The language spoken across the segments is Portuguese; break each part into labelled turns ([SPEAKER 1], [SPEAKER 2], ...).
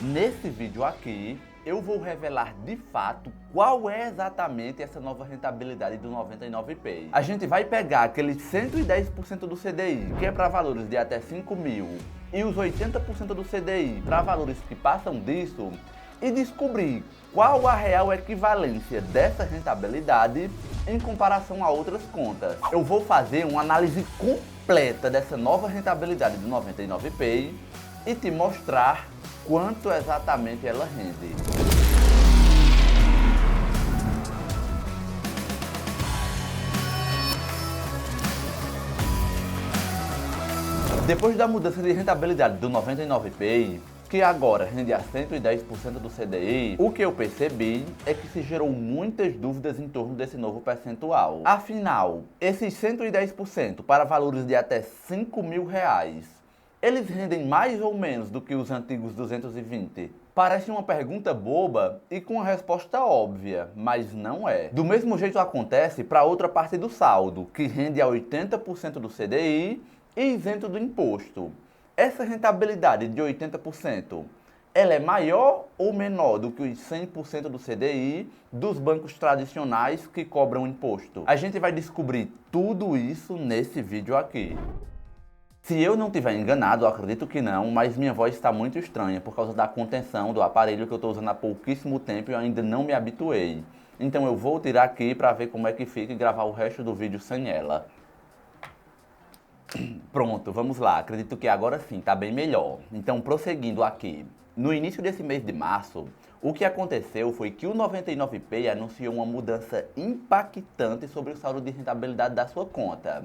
[SPEAKER 1] Nesse vídeo aqui, eu vou revelar de fato qual é exatamente essa nova rentabilidade do 99Pay. A gente vai pegar aqueles 110% do CDI, que é para valores de até 5 mil, e os 80% do CDI para valores que passam disso, e descobrir qual a real equivalência dessa rentabilidade em comparação a outras contas. Eu vou fazer uma análise completa dessa nova rentabilidade do 99Pay e te mostrar quanto exatamente ela rende. Depois da mudança de rentabilidade do 99Pay, que agora rende a 110% do CDI, o que eu percebi é que se gerou muitas dúvidas em torno desse novo percentual. Afinal, esses 110% para valores de até 5 mil reais, eles rendem mais ou menos do que os antigos 220? Parece uma pergunta boba e com uma resposta óbvia, mas não é. Do mesmo jeito acontece para outra parte do saldo, que rende a 80% do CDI e isento do imposto. Essa rentabilidade de 80%, ela é maior ou menor do que os 100% do CDI dos bancos tradicionais que cobram imposto? A gente vai descobrir tudo isso nesse vídeo aqui. Se eu não estiver enganado, eu acredito que não, mas minha voz está muito estranha por causa da contenção do aparelho que eu estou usando há pouquíssimo tempo e eu ainda não me habituei. Então eu vou tirar aqui para ver como é que fica e gravar o resto do vídeo sem ela. Pronto, vamos lá. Acredito que agora sim está bem melhor. Então, prosseguindo aqui. No início desse mês de março, o que aconteceu foi que o 99Pay anunciou uma mudança impactante sobre o saldo de rentabilidade da sua conta,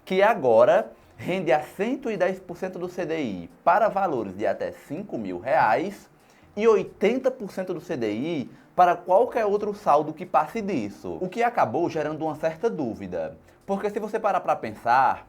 [SPEAKER 1] que agora rende a 110% do CDI para valores de até 5 mil reais e 80% do CDI para qualquer outro saldo que passe disso. O que acabou gerando uma certa dúvida, porque se você parar para pensar,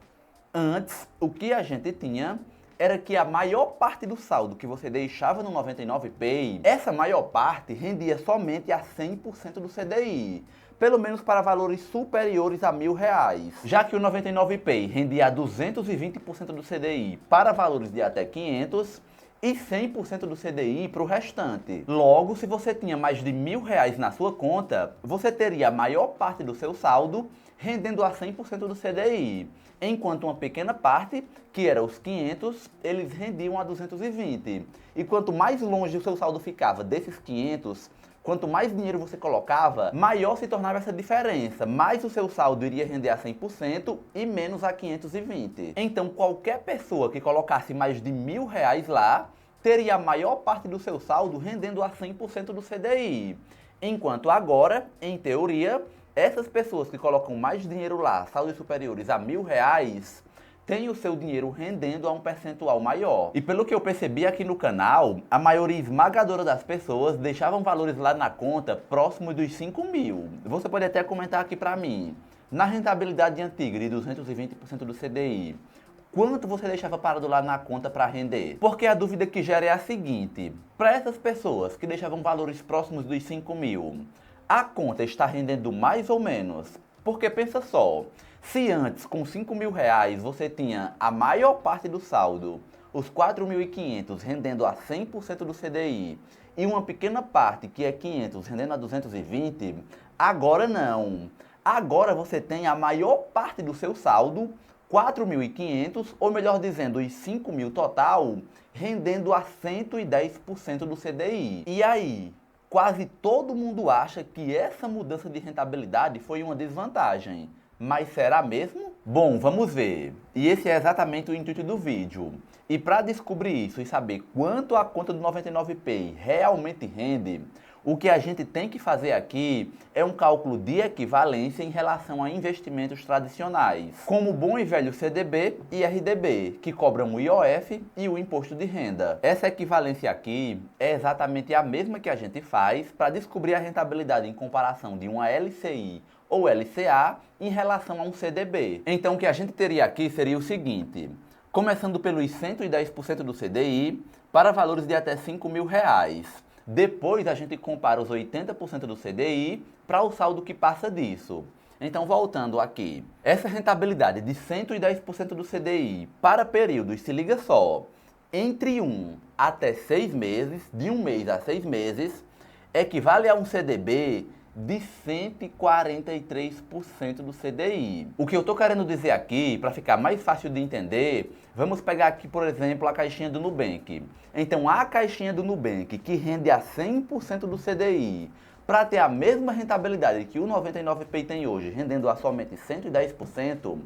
[SPEAKER 1] antes, o que a gente tinha era que a maior parte do saldo que você deixava no 99Pay, essa maior parte rendia somente a 100% do CDI, pelo menos para valores superiores a R$1.000, já que o 99Pay rendia a 220% do CDI para valores de até 500 e 100% do CDI para o restante. Logo, se você tinha mais de R$1.000 na sua conta, você teria a maior parte do seu saldo rendendo a 100% do CDI, enquanto uma pequena parte, que era os 500, eles rendiam a 220. E quanto mais longe o seu saldo ficava desses 500, quanto mais dinheiro você colocava, maior se tornava essa diferença, mais o seu saldo iria render a 100% e menos a 520. Então qualquer pessoa que colocasse mais de R$1.000 lá, teria a maior parte do seu saldo rendendo a 100% do CDI. Enquanto agora, em teoria, essas pessoas que colocam mais dinheiro lá, saldos superiores a R$1.000, têm o seu dinheiro rendendo a um percentual maior. E pelo que eu percebi aqui no canal, a maioria esmagadora das pessoas deixavam valores lá na conta próximo dos 5 mil. Você pode até comentar aqui para mim, na rentabilidade antiga de 220% do CDI, quanto você deixava parado lá na conta para render? Porque a dúvida que gera é a seguinte, para essas pessoas que deixavam valores próximos dos 5 mil, a conta está rendendo mais ou menos? Porque pensa só, se antes com 5 mil reais você tinha a maior parte do saldo, os 4.500 rendendo a 100% do CDI, e uma pequena parte que é 500 rendendo a 220, agora não. Agora você tem a maior parte do seu saldo, 4.500, ou melhor dizendo, os 5 mil total, rendendo a 110% do CDI. E aí? Quase todo mundo acha que essa mudança de rentabilidade foi uma desvantagem. Mas será mesmo? Bom, vamos ver. E esse é exatamente o intuito do vídeo. E para descobrir isso e saber quanto a conta do 99Pay realmente rende, o que a gente tem que fazer aqui é um cálculo de equivalência em relação a investimentos tradicionais, como o bom e velho CDB e RDB, que cobram o IOF e o imposto de renda. Essa equivalência aqui é exatamente a mesma que a gente faz para descobrir a rentabilidade em comparação de uma LCI ou LCA em relação a um CDB. Então o que a gente teria aqui seria o seguinte, começando pelos 110% do CDI para valores de até 5 mil reais. Depois a gente compara os 80% do CDI para o saldo que passa disso. Então, voltando aqui, essa rentabilidade de 110% do CDI para períodos, se liga só, entre 1 até 6 meses, de 1 mês a 6 meses, equivale a um CDB de 143% do CDI. O que eu estou querendo dizer aqui, para ficar mais fácil de entender, vamos pegar aqui, por exemplo, a caixinha do Nubank. Então, a caixinha do Nubank, que rende a 100% do CDI, para ter a mesma rentabilidade que o 99Pay tem hoje, rendendo a somente 110%,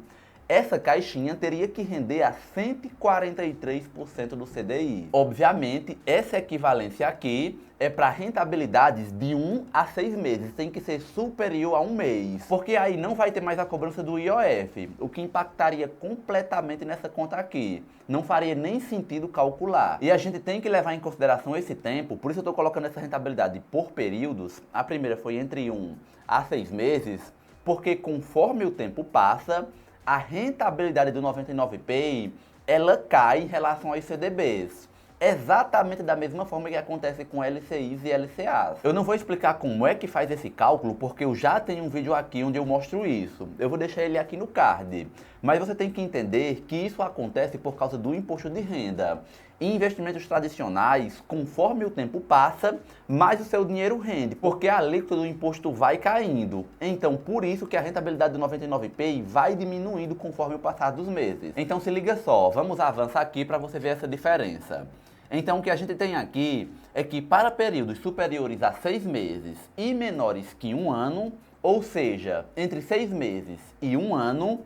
[SPEAKER 1] essa caixinha teria que render a 143% do CDI. Obviamente, essa equivalência aqui é para rentabilidades de 1 a 6 meses, tem que ser superior a 1 mês, porque aí não vai ter mais a cobrança do IOF, o que impactaria completamente nessa conta aqui. Não faria nem sentido calcular. E a gente tem que levar em consideração esse tempo, por isso eu estou colocando essa rentabilidade por períodos. A primeira foi entre 1 a 6 meses, porque conforme o tempo passa, a rentabilidade do 99Pay, ela cai em relação aos CDBs. Exatamente da mesma forma que acontece com LCIs e LCAs. Eu não vou explicar como é que faz esse cálculo, porque eu já tenho um vídeo aqui onde eu mostro isso. Eu vou deixar ele aqui no card. Mas você tem que entender que isso acontece por causa do imposto de renda. Em investimentos tradicionais, conforme o tempo passa, mais o seu dinheiro rende, porque a alíquota do imposto vai caindo. Então, por isso que a rentabilidade do 99Pay vai diminuindo conforme o passar dos meses. Então, se liga só, vamos avançar aqui para você ver essa diferença. Então, o que a gente tem aqui é que para períodos superiores a 6 meses e menores que 1 ano, ou seja, entre 6 meses e 1 ano,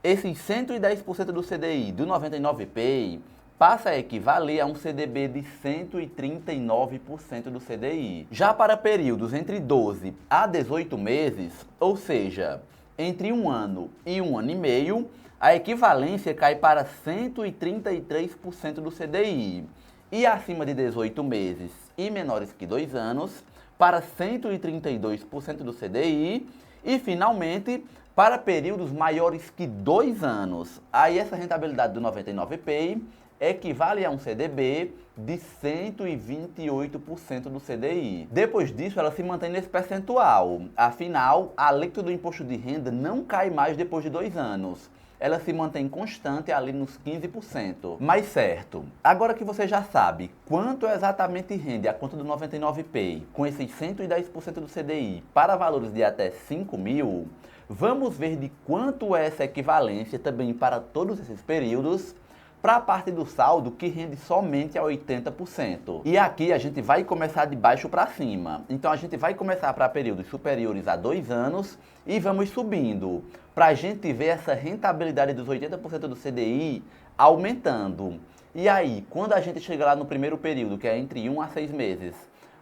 [SPEAKER 1] esses 110% do CDI do 99Pay passa a equivaler a um CDB de 139% do CDI. Já para períodos entre 12 a 18 meses, ou seja, entre 1 ano e 1 ano e meio, a equivalência cai para 133% do CDI. E acima de 18 meses e menores que 2 anos, para 132% do CDI. E, finalmente, para períodos maiores que 2 anos. Aí essa rentabilidade do 99Pay equivale a um CDB de 128% do CDI. Depois disso, ela se mantém nesse percentual. Afinal, a alíquota do imposto de renda não cai mais depois de 2 anos. Ela se mantém constante ali nos 15%. Mas certo, agora que você já sabe quanto exatamente rende a conta do 99Pay com esses 110% do CDI para valores de até 5 mil, vamos ver de quanto é essa equivalência também para todos esses períodos, para a parte do saldo que rende somente a 80%. E aqui a gente vai começar de baixo para cima. Então a gente vai começar para períodos superiores a 2 anos e vamos subindo, para a gente ver essa rentabilidade dos 80% do CDI aumentando. E aí, quando a gente chega lá no primeiro período, que é entre 1 a 6 meses,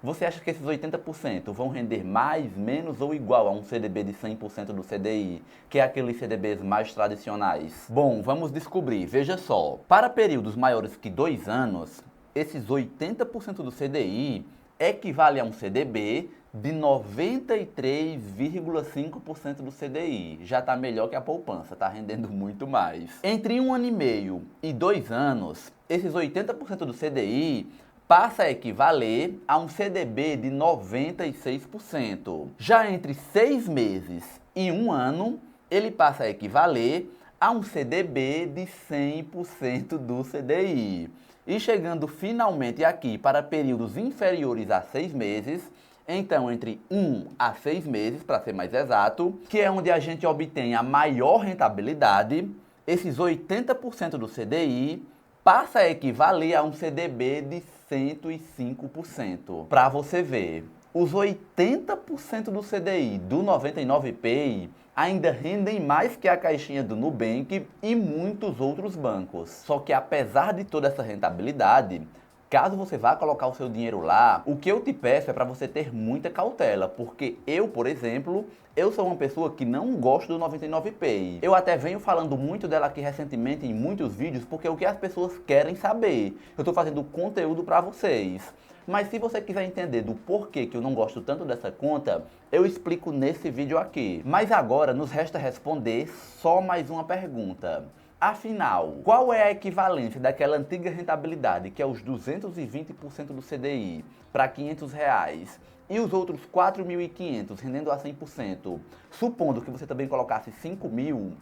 [SPEAKER 1] você acha que esses 80% vão render mais, menos ou igual a um CDB de 100% do CDI, que é aqueles CDBs mais tradicionais? Bom, vamos descobrir. Veja só, para períodos maiores que 2 anos, esses 80% do CDI equivale a um CDB de 93,5% do CDI. Já está melhor que a poupança, está rendendo muito mais. Entre 1 ano e meio e 2 anos, esses 80% do CDI passa a equivaler a um CDB de 96%. Já entre 6 meses e 1 ano, ele passa a equivaler a um CDB de 100% do CDI. E chegando finalmente aqui para períodos inferiores a 6 meses, então entre 1 a 6 meses, para ser mais exato, que é onde a gente obtém a maior rentabilidade, esses 80% do CDI passa a equivaler a um CDB de 105%. Para você ver, os 80% do CDI do 99Pay ainda rendem mais que a caixinha do Nubank e muitos outros bancos. Só que apesar de toda essa rentabilidade, caso você vá colocar o seu dinheiro lá, o que eu te peço é para você ter muita cautela, porque eu, por exemplo, eu sou uma pessoa que não gosto do 99Pay. Eu até venho falando muito dela aqui recentemente em muitos vídeos, porque é o que as pessoas querem saber. Eu estou fazendo conteúdo para vocês. Mas se você quiser entender do porquê que eu não gosto tanto dessa conta, eu explico nesse vídeo aqui. Mas agora nos resta responder só mais uma pergunta. Afinal, qual é a equivalência daquela antiga rentabilidade, que é os 220% do CDI, para R$500, e os outros 4.500 rendendo a 100%, supondo que você também colocasse 5 mil,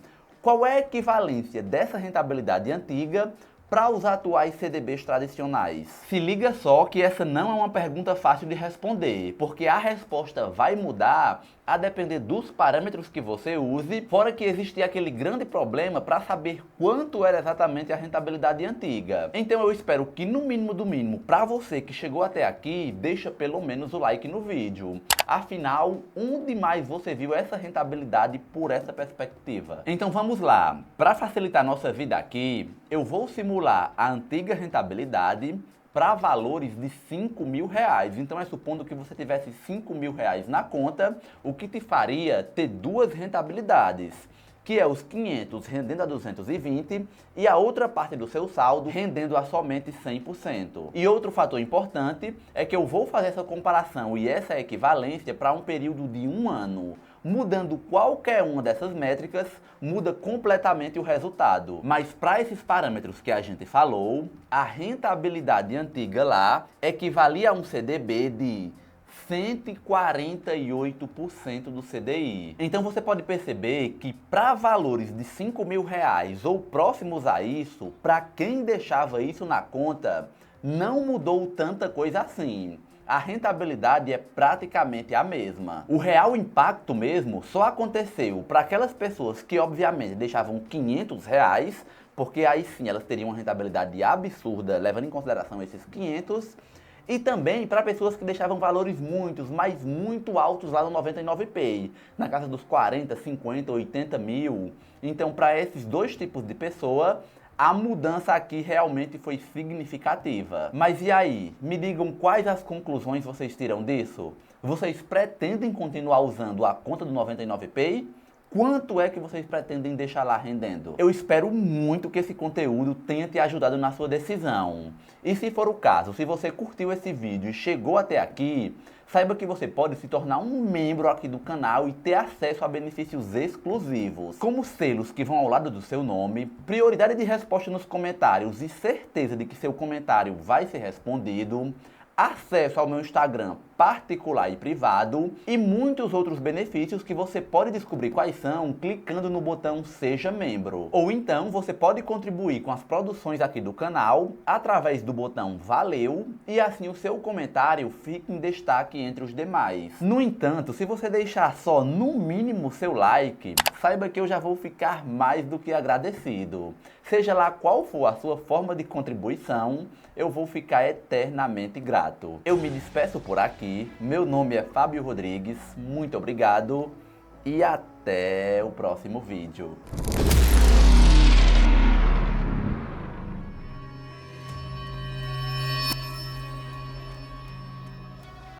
[SPEAKER 1] qual é a equivalência dessa rentabilidade antiga para os atuais CDBs tradicionais? Se liga só que essa não é uma pergunta fácil de responder, porque a resposta vai mudar a depender dos parâmetros que você use, fora que existia aquele grande problema para saber quanto era exatamente a rentabilidade antiga. Então eu espero que no mínimo do mínimo, para você que chegou até aqui, deixa pelo menos o like no vídeo. Afinal, onde mais você viu essa rentabilidade por essa perspectiva? Então vamos lá. Para facilitar nossa vida aqui, eu vou simular a antiga rentabilidade para valores de 5 mil reais. Então é supondo que você tivesse 5 mil reais na conta, o que te faria ter duas rentabilidades, que é os 500 rendendo a 220 e a outra parte do seu saldo rendendo a somente 100%. E outro fator importante é que eu vou fazer essa comparação e essa equivalência para um período de 1 ano. Mudando qualquer uma dessas métricas, muda completamente o resultado. Mas para esses parâmetros que a gente falou, a rentabilidade antiga lá equivalia a um CDB de 148% do CDI. Então você pode perceber que para valores de 5 mil reais ou próximos a isso, para quem deixava isso na conta, não mudou tanta coisa assim. A rentabilidade é praticamente a mesma. O real impacto mesmo só aconteceu para aquelas pessoas que obviamente deixavam 500 reais, porque aí sim elas teriam uma rentabilidade absurda, levando em consideração esses 500, e também para pessoas que deixavam valores mas muito altos lá no 99Pay, na casa dos 40, 50, 80 mil. Então para esses dois tipos de pessoa, a mudança aqui realmente foi significativa. Mas e aí? Me digam quais as conclusões vocês tiram disso? Vocês pretendem continuar usando a conta do 99Pay? Quanto é que vocês pretendem deixar lá rendendo? Eu espero muito que esse conteúdo tenha te ajudado na sua decisão. E se for o caso, se você curtiu esse vídeo e chegou até aqui, saiba que você pode se tornar um membro aqui do canal e ter acesso a benefícios exclusivos, como selos que vão ao lado do seu nome, prioridade de resposta nos comentários e certeza de que seu comentário vai ser respondido, acesso ao meu Instagram particular e privado e muitos outros benefícios que você pode descobrir quais são clicando no botão Seja Membro. Ou então você pode contribuir com as produções aqui do canal através do botão Valeu e assim o seu comentário fica em destaque entre os demais. No entanto, se você deixar só no mínimo seu like, saiba que eu já vou ficar mais do que agradecido. Seja lá qual for a sua forma de contribuição, eu vou ficar eternamente grato. Eu me despeço por aqui. Meu nome é Fábio Rodrigues, muito obrigado e até o próximo vídeo.